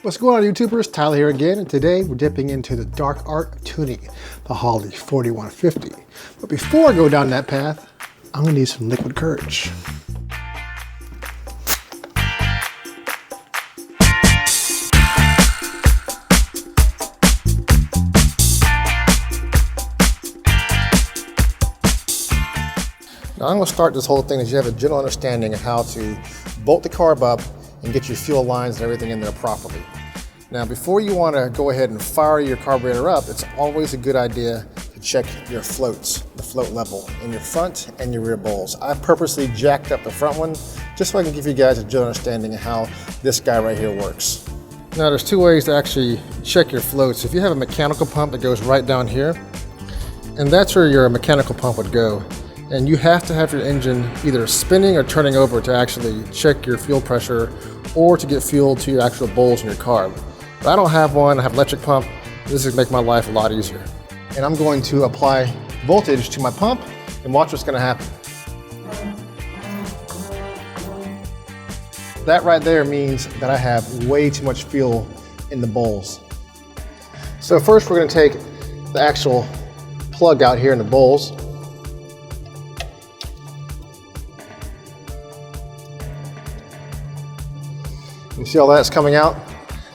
What's going on, YouTubers? Tyler here again, and today we're dipping into the dark art of tuning, the Holley 4150. But before I go down that path, I'm gonna need some liquid courage. Now I'm gonna start this whole thing as you have a general understanding of how to bolt the carb up and get your fuel lines and everything in there properly. Now, before you want to go ahead and fire your carburetor up, it's always a good idea to check your floats, the float level in your front and your rear bowls. I purposely jacked up the front one just so I can give you guys a general understanding of how this guy right here works. Now, there's two ways to actually check your floats. If you have a mechanical pump that goes right down here, and that's where your mechanical pump would go. And you have to have your engine either spinning or turning over to actually check your fuel pressure or to get fuel to your actual bowls in your carb. But I don't have one, I have an electric pump. This is gonna make my life a lot easier. And I'm going to apply voltage to my pump and watch what's gonna happen. That right there means that I have way too much fuel in the bowls. So first we're gonna take the actual plug out here in the bowls. You see all that's coming out?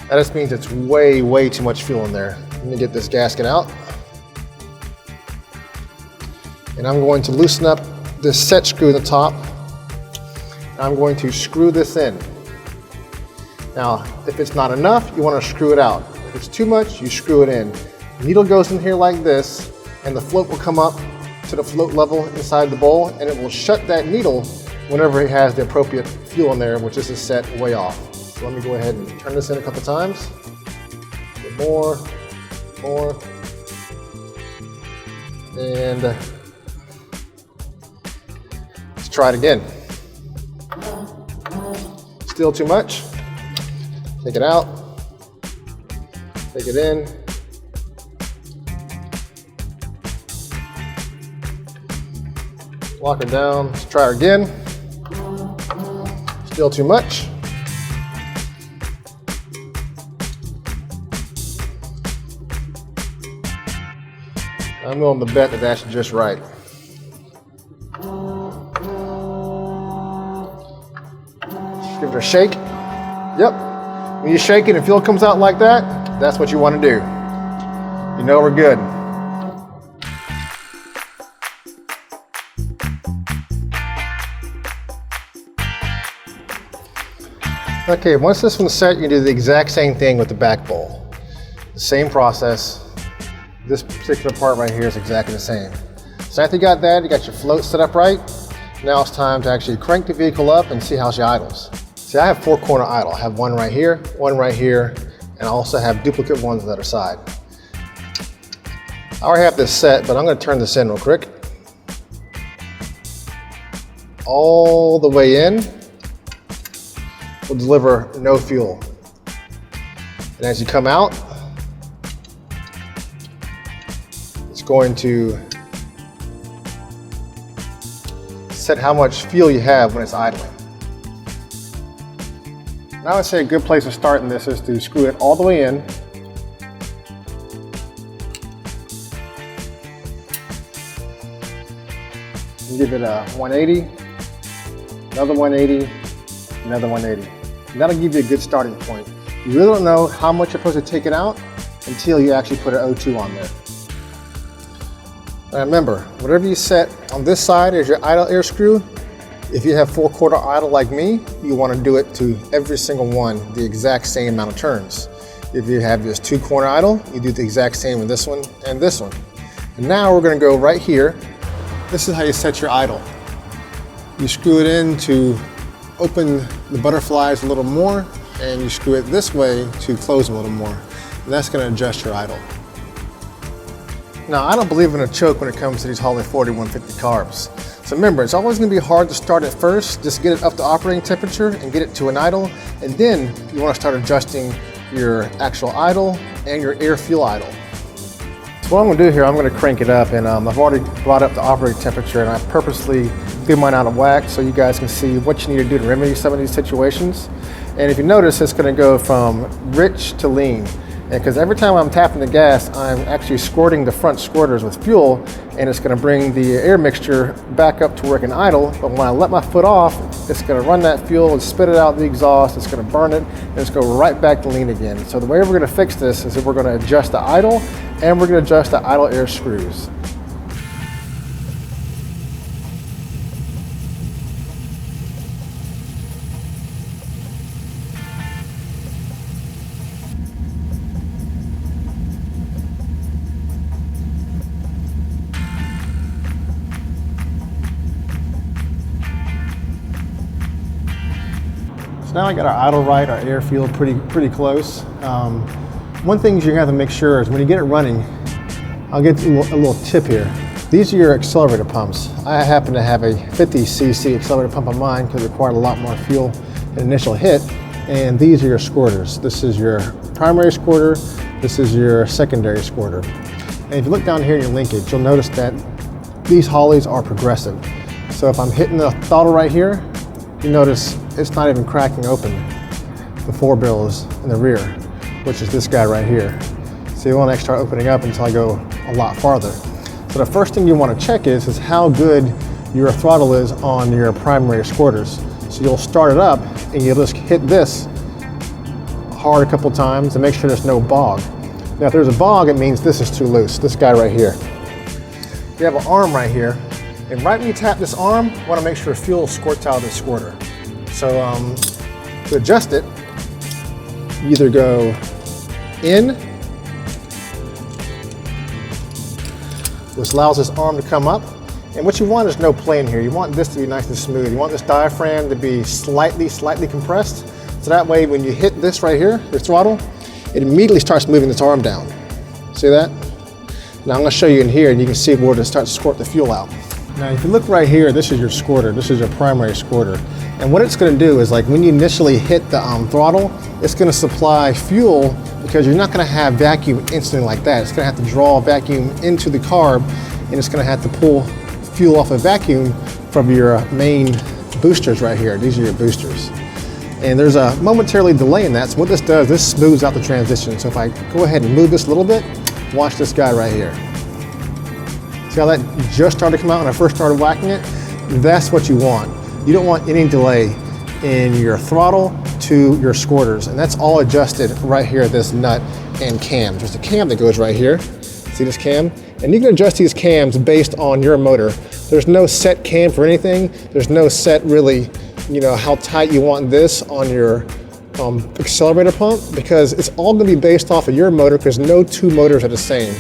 That just means it's way too much fuel in there. Let me get this gasket out. And I'm going to loosen up this set screw in the top. I'm going to screw this in. Now, if it's not enough, you want to screw it out. If it's too much, you screw it in. The needle goes in here like this, and the float will come up to the float level inside the bowl, and it will shut that needle whenever it has the appropriate fuel in there, which is set way off. So let me go ahead and turn this in a couple times. Get more, and let's try it again. Still too much. Take it out, take it in. Lock it down, let's try it again. Still too much. I'm willing to bet that that's just right. Give it a shake. Yep. When you shake it and fuel comes out like that, that's what you want to do. You know we're good. Okay, once this one's set, you do the exact same thing with the back bowl. The same process. This particular part right here is exactly the same. So after you got that, you got your float set up right. Now it's time to actually crank the vehicle up and see how she idles. See, I have 4-corner idle. I have one right here, and I also have duplicate ones on the other side. I already have this set, but I'm gonna turn this in real quick. All the way in will deliver no fuel. And as you come out, going to set how much fuel you have when it's idling. Now I'd say a good place to start in this is to screw it all the way in. And give it a 180, another 180, another 180. And that'll give you a good starting point. You really don't know how much you're supposed to take it out until you actually put an O2 on there. Now remember, whatever you set on this side is your idle air screw. If you have 4-quarter idle like me, you want to do it to every single one the exact same amount of turns. If you have just 2-corner idle, you do the exact same with this one and this one. And now we're going to go right here. This is how you set your idle. You screw it in to open the butterflies a little more, and you screw it this way to close them a little more. And that's going to adjust your idle. Now, I don't believe in a choke when it comes to these Holley 4150 carbs. So remember, it's always going to be hard to start at first. Just get it up to operating temperature and get it to an idle. And then you want to start adjusting your actual idle and your air fuel idle. So what I'm going to do here, I'm going to crank it up, and I've already brought up the operating temperature, and I purposely threw mine out of whack so you guys can see what you need to do to remedy some of these situations. And if you notice, it's going to go from rich to lean. Because every time I'm tapping the gas, I'm actually squirting the front squirters with fuel, and it's going to bring the air mixture back up to where it can idle. But when I let my foot off, it's going to run that fuel and spit it out the exhaust. It's going to burn it, and it's going to go right back to lean again. So the way we're going to fix this is that we're going to adjust the idle, and we're going to adjust the idle air screws. So now I got our idle right, our air field pretty close. One thing you're gonna have to make sure is when you get it running, I'll get a little tip here. These are your accelerator pumps. I happen to have a 50cc accelerator pump on mine because it required a lot more fuel in initial hit. And these are your squirters. This is your primary squirter. This is your secondary squirter. And if you look down here in your linkage, you'll notice that these Holleys are progressive. So if I'm hitting the throttle right here, you notice it's not even cracking open the four bills in the rear, which is this guy right here. So you want to start opening up until I go a lot farther. So the first thing you want to check is how good your throttle is on your primary squirters. So you'll start it up and you'll just hit this hard a couple times and make sure there's no bog. Now if there's a bog, it means this is too loose, this guy right here. You have an arm right here, and right when you tap this arm, you want to make sure fuel squirts out of the squirter. So to adjust it, you either go in, which allows this arm to come up, and what you want is no play in here. You want this to be nice and smooth. You want this diaphragm to be slightly compressed, so that way when you hit this right here, your throttle, it immediately starts moving this arm down. See that? Now I'm going to show you in here, and you can see where it starts to squirt the fuel out. Now if you look right here, this is your squirter, this is your primary squirter. And what it's going to do is, like, when you initially hit the throttle, it's going to supply fuel, because you're not going to have vacuum instantly like that. It's going to have to draw vacuum into the carb, and it's going to have to pull fuel off of vacuum from your main boosters right here. These are your boosters. And there's a momentarily delay in that. So what this does, this smooths out the transition. So if I go ahead and move this a little bit, watch this guy right here. See how that just started to come out when I first started whacking it? That's what you want. You don't want any delay in your throttle to your squirters, and that's all adjusted right here at this nut and cam. There's a cam that goes right here. See this cam? And you can adjust these cams based on your motor. There's no set cam for anything. There's no set really, how tight you want this on your accelerator pump, because it's all going to be based off of your motor, because no two motors are the same.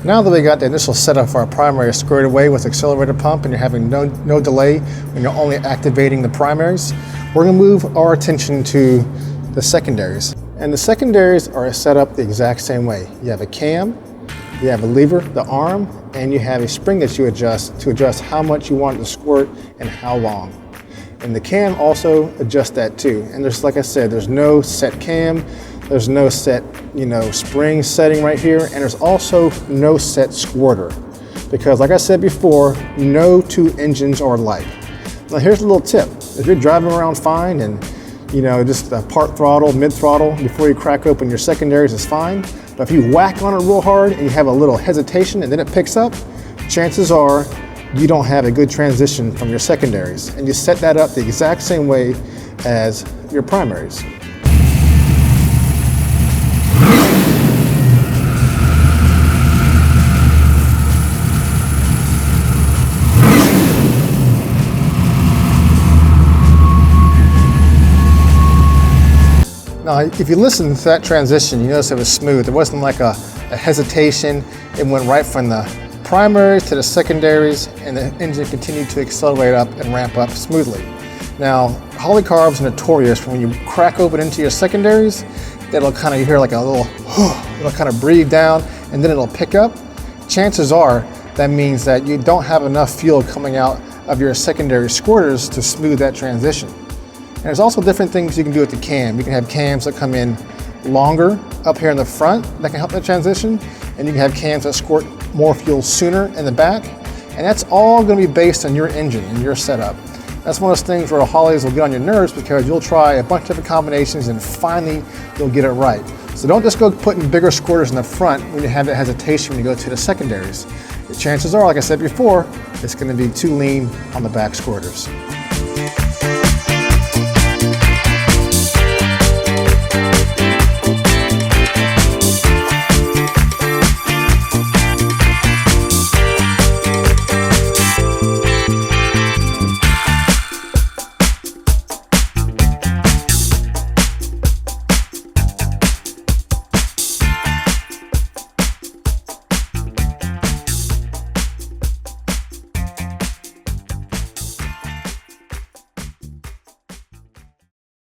Now that we got the initial setup for our primary squared away with accelerator pump, and you're having no delay when you're only activating the primaries, we're going to move our attention to the secondaries. And the secondaries are set up the exact same way. You have a cam, you have a lever, the arm, and you have a spring that you adjust to adjust how much you want it to squirt and how long. And the cam also adjusts that too. And there's, like I said, there's no set cam. There's no set, spring setting right here, and there's also no set squirter, because like I said before, no two engines are alike. Now here's a little tip. If you're driving around fine and just part throttle, mid throttle before you crack open your secondaries is fine, but if you whack on it real hard and you have a little hesitation and then it picks up, chances are you don't have a good transition from your secondaries, and you set that up the exact same way as your primaries. Now, if you listen to that transition, you notice it was smooth. There wasn't like a hesitation. It went right from the primaries to the secondaries, and the engine continued to accelerate up and ramp up smoothly. Now, Holley carbs are notorious for when you crack open into your secondaries, that'll kind of, you hear like a little, it'll kind of breathe down, and then it'll pick up. Chances are that means that you don't have enough fuel coming out of your secondary squirters to smooth that transition. And there's also different things you can do with the cam. You can have cams that come in longer up here in the front that can help that transition, and you can have cams that squirt more fuel sooner in the back. And that's all going to be based on your engine and your setup. That's one of those things where Holleys will get on your nerves because you'll try a bunch of different combinations and finally you'll get it right. So don't just go putting bigger squirters in the front when you have that hesitation when you go to the secondaries. The chances are, like I said before, it's going to be too lean on the back squirters.